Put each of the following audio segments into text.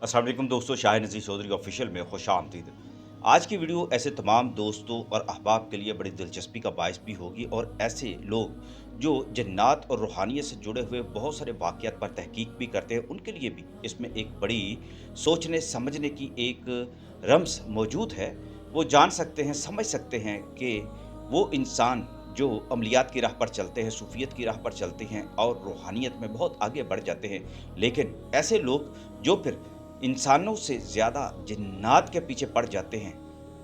अस्सलाम वालेकुम दोस्तों, शाह नज़ीर चौधरी ऑफिशियल में खुशामदीद। आज की वीडियो ऐसे तमाम दोस्तों और अहबाब के लिए बड़ी दिलचस्पी का बायस भी होगी और ऐसे लोग जो जन्नात और रूहानियत से जुड़े हुए बहुत सारे वाक़यात पर तहकीक भी करते हैं, उनके लिए भी इसमें एक बड़ी सोचने समझने की एक रम्ज़ मौजूद है। वो जान सकते हैं, समझ सकते हैं कि वो इंसान जो अमलियात की राह पर चलते हैं, सूफ़ियत की राह पर चलते हैं और रूहानियत में बहुत आगे बढ़ जाते हैं। लेकिन ऐसे लोग जो फिर इंसानों से ज़्यादा जिन्नात के पीछे पड़ जाते हैं,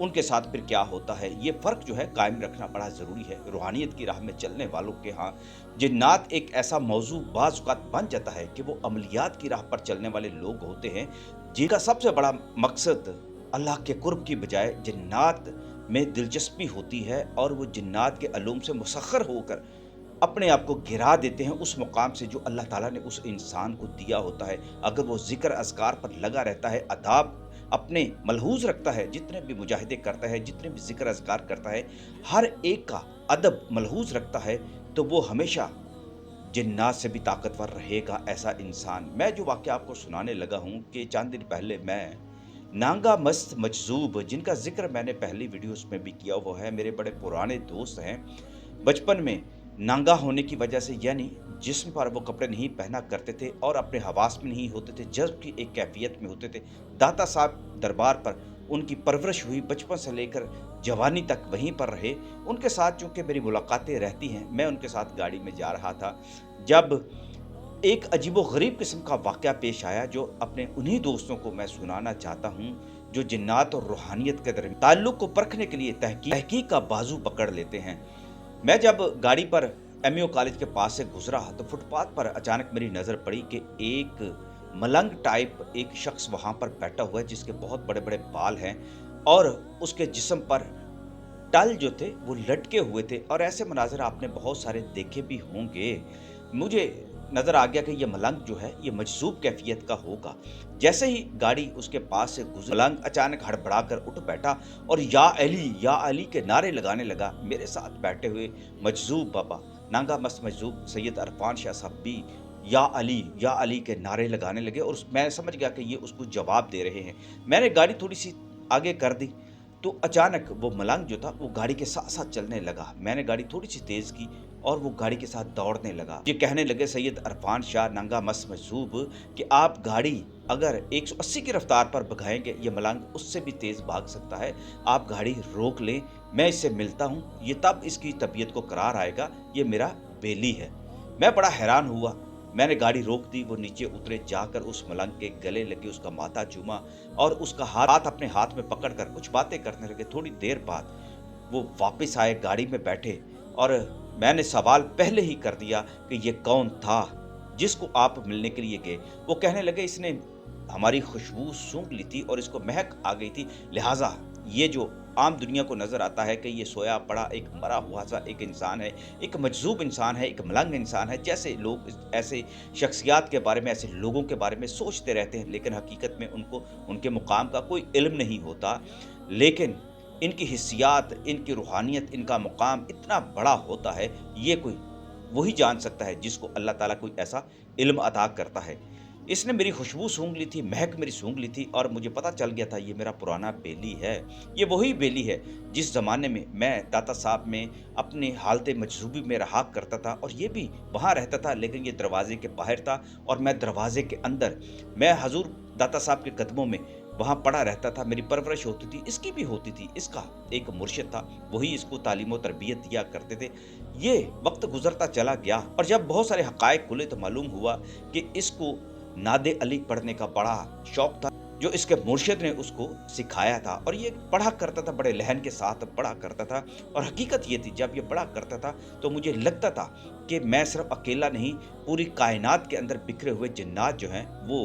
उनके साथ फिर क्या होता है, ये फ़र्क जो है कायम रखना बड़ा ज़रूरी है। रूहानियत की राह में चलने वालों के यहाँ जिन्नात एक ऐसा मौज़ू बाज़ औक़ात बन जाता है कि वो अमलियात की राह पर चलने वाले लोग होते हैं, जिनका सबसे बड़ा मकसद अल्लाह के क़ुर्ब की बजाय जिन्नात में दिलचस्पी होती है और वो जिन्नात के अलूम से मुसख्खर होकर अपने आप को गिरा देते हैं उस मुकाम से जो अल्लाह ताला ने उस इंसान को दिया होता है। अगर वो ज़िक्र अज़कार पर लगा रहता है, आदाब अपने मलहूज़ रखता है, जितने भी मुजाहिदे करता है, जितने भी ज़िक्र अज़कार करता है, हर एक का अदब मलहूज़ रखता है, तो वो हमेशा जिन्नात से भी ताकतवर रहेगा ऐसा इंसान। मैं जो वाक़या आपको सुनाने लगा हूँ कि चंद दिन पहले मैं नांगा मस्त मजज़ूब, जिनका ज़िक्र मैंने पहली वीडियोज़ में भी किया, वो है मेरे बड़े पुराने दोस्त हैं। बचपन में नांगा होने की वजह से, यानी जिस्म पर वो कपड़े नहीं पहना करते थे और अपने हवास में नहीं होते थे, जज़्ब की एक कैफ़ियत में होते थे। दाता साहब दरबार पर उनकी परवरिश हुई, बचपन से लेकर जवानी तक वहीं पर रहे। उनके साथ चूँकि मेरी मुलाकातें रहती हैं, मैं उनके साथ गाड़ी में जा रहा था, जब एक अजीबो-गरीब किस्म का वाक़या पेश आया, जो अपने उन्हीं दोस्तों को मैं सुनाना चाहता हूँ, जो जिन्नात और रूहानियत के दरमियान ताल्लुक़ को परखने के लिए तहकीक का बाज़ू पकड़ लेते हैं। मैं जब गाड़ी पर एमईओ कॉलेज के पास से गुज़रा तो फुटपाथ पर अचानक मेरी नज़र पड़ी कि एक मलंग टाइप एक शख्स वहाँ पर बैठा हुआ है, जिसके बहुत बड़े-बड़े बाल हैं और उसके जिस्म पर टल जो थे वो लटके हुए थे और ऐसे मनाज़र आपने बहुत सारे देखे भी होंगे। मुझे नज़र आ गया कि ये मलंग जो है ये मजज़ूब कैफ़ियत का होगा। जैसे ही गाड़ी उसके पास से गुज़री, मलंग अचानक हड़बड़ाकर उठ बैठा और या अली के नारे लगाने लगा। मेरे साथ बैठे हुए मजज़ूब बाबा, नांगा मस्त मजज़ूब सैयद अरफ़ान शाह साहब भी या अली के नारे लगाने लगे और मैं समझ गया कि ये उसको जवाब दे रहे हैं। मैंने गाड़ी थोड़ी-सी आगे कर दी, तो अचानक वो मलंग जो था वो गाड़ी के साथ-साथ चलने लगा। मैंने गाड़ी थोड़ी-सी तेज़ की और वो गाड़ी के साथ दौड़ने लगा। ये कहने लगे सैयद अरफ़ान शाह नांगा मस्त मजज़ूब कि आप गाड़ी अगर 180 की रफ़्तार पर भगाएँगे, ये मलंग उससे भी तेज़ भाग सकता है। आप गाड़ी रोक लें, मैं इससे मिलता हूँ, ये तब इसकी तबीयत को करार आएगा, ये मेरा बेली है। मैं बड़ा हैरान हुआ। मैंने गाड़ी रोक दी, वो नीचे उतरे, जाकर उस मलंग के गले लगे, उसका माथा चूमा और उसका हाथ अपने हाथ में पकड़कर कुछ बातें करने लगे। थोड़ी देर बाद वो वापस आए, गाड़ी में बैठे और मैंने सवाल पहले ही कर दिया कि ये कौन था जिसको आप मिलने के लिए गए? वो कहने लगे इसने हमारी खुशबू सूंघ ली थी और इसको महक आ गई थी, लिहाज़ा ये जो आम दुनिया को नज़र आता है कि ये सोया पड़ा एक मरा हुआ सा एक इंसान है, एक मजज़ूब इंसान है, एक मलंग इंसान है। जैसे लोग ऐसे शख्सियात के बारे में, ऐसे लोगों के बारे में सोचते रहते हैं, लेकिन हकीकत में उनको उनके मुकाम का कोई इल्म नहीं होता। लेकिन इनकी हिस्सियात, इनकी रूहानियत, इनका मुकाम इतना बड़ा होता है, ये कोई वही जान सकता है जिसको अल्लाह ताला कोई ऐसा इल्म अता करता है। इसने मेरी खुशबू सूँघ ली थी, महक मेरी सूँघ ली थी और मुझे पता चल गया था ये मेरा पुराना बेली है। ये वही बेली है जिस ज़माने में मैं दाता साहब में अपनी हालत मजज़ूबी में रहा करता था और ये भी वहाँ रहता था, लेकिन ये दरवाज़े के बाहर था और मैं दरवाज़े के अंदर। मैं हज़ूर दाता साहब के कदमों में वहाँ पड़ा रहता था, मेरी परवरिश होती थी, इसकी भी होती थी। इसका एक मुर्शिद था, वही इसको तालीम और तरबियत दिया करते थे। ये वक़्त गुज़रता चला गया और जब बहुत सारे हक़ाइक़ खुले तो मालूम हुआ कि इसको नादे अली पढ़ने का बड़ा शौक था, जो इसके मुर्शिद ने उसको सिखाया था और ये पढ़ा करता था, बड़े लहन के साथ पढ़ा करता था। और हकीकत ये थी, जब ये पढ़ा करता था तो मुझे लगता था कि मैं सिर्फ अकेला नहीं, पूरी कायनात के अंदर बिखरे हुए जिन्नात जो हैं वो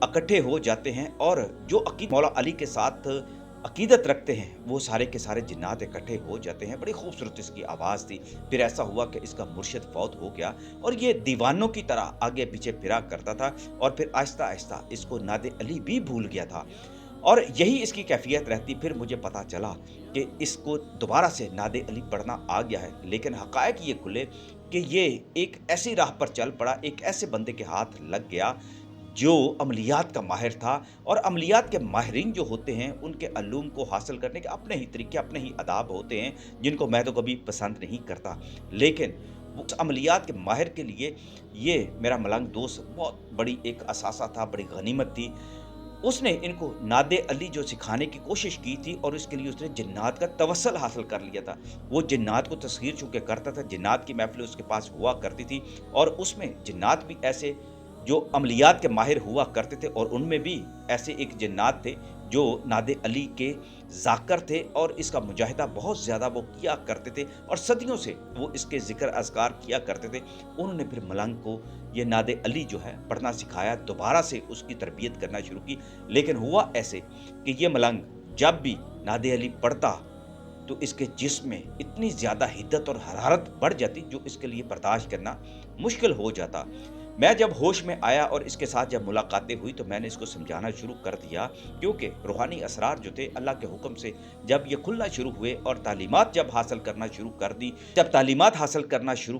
इकट्ठे हो जाते हैं और जो मौला अली के साथ अकीदत रखते हैं, वो सारे के सारे जिन्नात इकट्ठे हो जाते हैं। बड़ी खूबसूरत इसकी आवाज़ थी। फिर ऐसा हुआ कि इसका मुर्शिद फ़ौत हो गया और ये दीवानों की तरह आगे पीछे फिरा करता था और फिर आहिस्ता-आहिस्ता इसको नादे अली भी भूल गया था और यही इसकी कैफ़ियत रहती। फिर मुझे पता चला कि इसको दोबारा से नादे अली पढ़ना आ गया है, लेकिन हक़ाइक़ ये खुले कि ये एक ऐसी राह पर चल पड़ा, एक ऐसे बंदे के हाथ लग गया जो अमलियात का माहिर था। और अमलियात के माहिरीन जो होते हैं उनके अल्लूम को हासिल करने के अपने ही तरीके, अपने ही आदाब होते हैं, जिनको मैं तो कभी पसंद नहीं करता। लेकिन उस अमलियात के माहिर के लिए ये मेरा मलंग दोस्त बहुत बड़ी एक असासा था, बड़ी गनीमत थी। उसने इनको नादे अली जो सिखाने की कोशिश की थी, और उसके लिए उसने जिन्नात का तवस्सल हासिल कर लिया था। वो जिन्नात को तस्खीर चूँकि करता था, जिन्नात की महफ़िलें उसके पास हुआ करती थी, और उसमें जिन्नात भी ऐसे जो अमलियात के माहिर हुआ करते थे, और उनमें भी ऐसे एक जिन्नात थे जो नादे अली के ज़ाकर थे, और इसका मुजाहिदा बहुत ज़्यादा वो किया करते थे, और सदियों से वो इसके ज़िक्र अज़कार किया करते थे। उन्होंने फिर मलंग को ये नादे अली जो है पढ़ना सिखाया, दोबारा से उसकी तरबियत करना शुरू की। लेकिन हुआ ऐसे कि ये मलंग जब भी नादे अली पढ़ता तो इसके जिस्म में इतनी ज़्यादा हिद्दत और हरारत बढ़ जाती, जो इसके लिए बर्दाश्त करना मुश्किल हो जाता। मैं जब होश में आया और इसके साथ जब मुलाकातें हुई, तो मैंने इसको समझाना शुरू कर दिया, क्योंकि रूहानी असरार जो थे अल्लाह के हुक्म से जब ये खुलना शुरू हुए, और तालीमात जब हासिल करना शुरू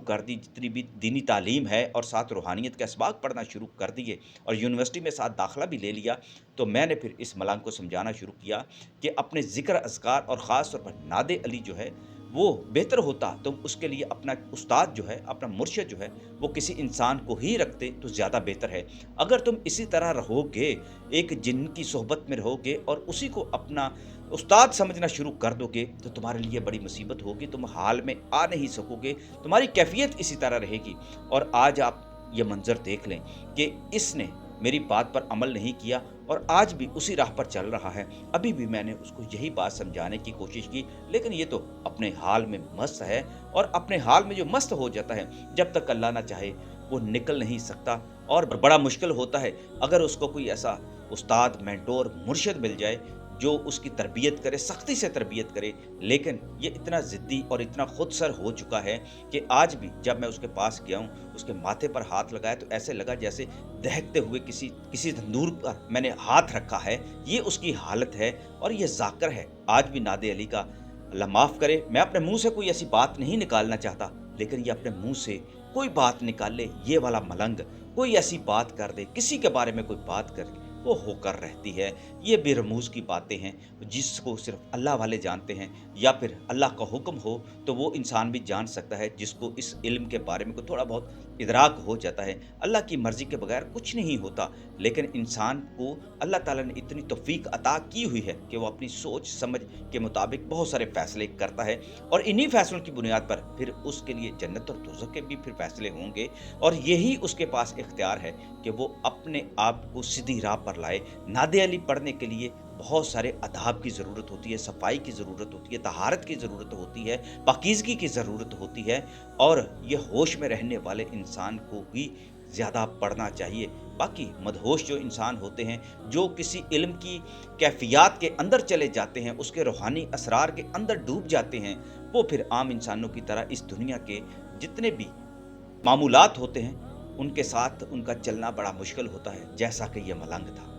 कर दी, जितनी भी दीनी तालीम है, और साथ रूहानियत के असबाक पढ़ना शुरू कर दिए, और यूनिवर्सिटी में साथ दाखिला भी ले लिया, तो मैंने फिर इस मलंग को समझाना शुरू किया कि अपने ज़िक्र अज़कार, और ख़ास तौर पर नादे अली जो है वो बेहतर होता, तो उसके लिए अपना उस्ताद जो है, अपना मुर्शिद जो है, वो किसी इंसान को ही रखते तो ज़्यादा बेहतर है। अगर तुम इसी तरह रहोगे, एक जिन की सोहबत में रहोगे, और उसी को अपना उस्ताद समझना शुरू कर दोगे, तो तुम्हारे लिए बड़ी मुसीबत होगी, तुम हाल में आ नहीं सकोगे, तुम्हारी कैफियत इसी तरह रहेगी। और आज आप ये मंज़र देख लें कि इसने मेरी बात पर अमल नहीं किया, और आज भी उसी राह पर चल रहा है। अभी भी मैंने उसको यही बात समझाने की कोशिश की, लेकिन ये तो अपने हाल में मस्त है, और अपने हाल में जो मस्त हो जाता है, जब तक अल्लाह ना चाहे वो निकल नहीं सकता, और बड़ा मुश्किल होता है अगर उसको कोई ऐसा उस्ताद, मेंटोर, मुर्शिद मिल जाए जो उसकी तरबियत करे, सख्ती से तरबियत करे। लेकिन ये इतना ज़िद्दी और इतना खुदसर हो चुका है कि आज भी जब मैं उसके पास गया हूँ, उसके माथे पर हाथ लगाया, तो ऐसे लगा जैसे दहकते हुए किसी तंदूर पर मैंने हाथ रखा है। ये उसकी हालत है, और ये ज़ाकर है आज भी नादे अली का। अल्लाह माफ़ करे, मैं अपने मुँह से कोई ऐसी बात नहीं निकालना चाहता, लेकिन ये अपने मुँह से कोई बात निकाल ले, ये वाला मलंग कोई ऐसी बात कर दे, किसी के बारे में कोई बात कर, वो होकर रहती है। ये बेरमूज की बातें हैं, जिसको सिर्फ अल्लाह वाले जानते हैं, या फिर अल्लाह का हुक्म हो तो वो इंसान भी जान सकता है, जिसको इस इल्म के बारे में कोई थोड़ा बहुत इदराक हो जाता है। अल्लाह की मर्ज़ी के बगैर कुछ नहीं होता, लेकिन इंसान को अल्लाह ताला ने इतनी तौफ़ीक अता की हुई है कि वो अपनी सोच समझ के मुताबिक बहुत सारे फ़ैसले करता है, और इन्हीं फ़ैसलों की बुनियाद पर फिर उसके लिए जन्नत और दोज़ख के भी फिर फ़ैसले होंगे। और यही उसके पास इख्तियार है कि वो अपने आप को सीधी राह पर लाए। नादे अली पढ़ने के लिए बहुत सारे आदाब की ज़रूरत होती है, सफाई की ज़रूरत होती है, तहारत की ज़रूरत होती है, पाकीज़गी की ज़रूरत होती है, और ये होश में रहने वाले इंसान को ही ज़्यादा पढ़ना चाहिए। बाकी मदहोश जो इंसान होते हैं, जो किसी इल्म की कैफ़ियत के अंदर चले जाते हैं, उसके रूहानी असरार के अंदर डूब जाते हैं, वो फिर आम इंसानों की तरह इस दुनिया के जितने भी मामूलात होते हैं, उनके साथ उनका चलना बड़ा मुश्किल होता है, जैसा कि ये मलंग था।